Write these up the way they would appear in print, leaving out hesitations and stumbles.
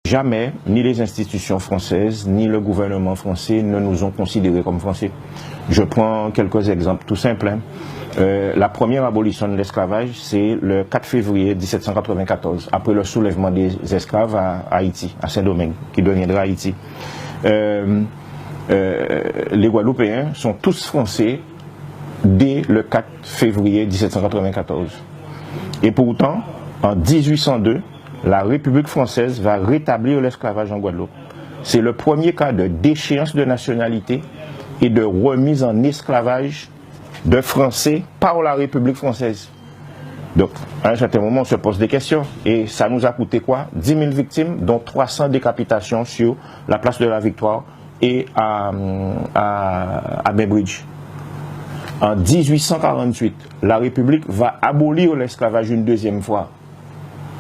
Jamais, ni les institutions françaises, ni le gouvernement français ne nous ont considérés comme Français. Je prends quelques exemples tout simples. La première abolition de l'esclavage, c'est le 4 février 1794, après le soulèvement des esclaves à Haïti, à Saint-Domingue, qui deviendra Haïti. Les Guadeloupéens sont tous français dès le 4 février 1794. Et pourtant, en 1802, la République française va rétablir l'esclavage en Guadeloupe. C'est le premier cas de déchéance de nationalité et de remise en esclavage de Français par la République française. Donc, à un certain moment, on se pose des questions. Et ça nous a coûté quoi? 10 000 victimes, dont 300 décapitations sur la place de la Victoire et à Bainbridge. En 1848, la République va abolir l'esclavage une deuxième fois.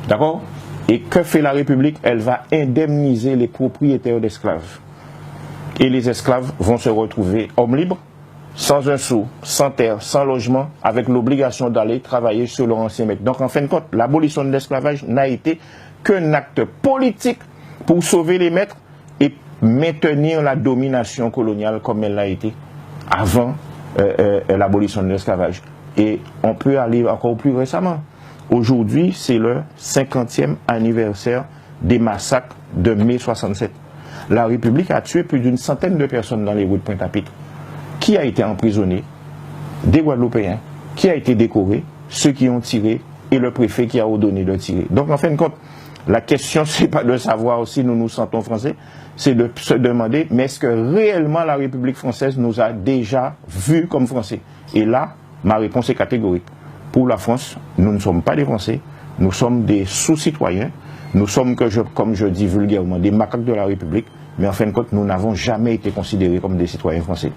D'accord? Et que fait la République? Elle va indemniser les propriétaires d'esclaves. Et les esclaves vont se retrouver hommes libres, sans un sou, sans terre, sans logement, avec l'obligation d'aller travailler sur leur ancien maître. Donc en fin de compte, l'abolition de l'esclavage n'a été qu'un acte politique pour sauver les maîtres et maintenir la domination coloniale comme elle l'a été avant l'abolition de l'esclavage. Et on peut aller encore plus récemment. Aujourd'hui, c'est le 50e anniversaire des massacres de mai 67. La République a tué plus d'une centaine de personnes dans les rues de Pointe-à-Pitre. Qui a été emprisonné? Des Guadeloupéens. Qui a été décoré? Ceux qui ont tiré et le préfet qui a ordonné de tirer. Donc, en fin de compte, la question, c'est pas de savoir si nous nous sentons français, c'est de se demander, mais est-ce que réellement la République française nous a déjà vus comme français? Et là, ma réponse est catégorique. Pour la France, nous ne sommes pas des Français, nous sommes des sous-citoyens, nous sommes, comme je dis vulgairement, des macaques de la République, mais en fin de compte, nous n'avons jamais été considérés comme des citoyens français.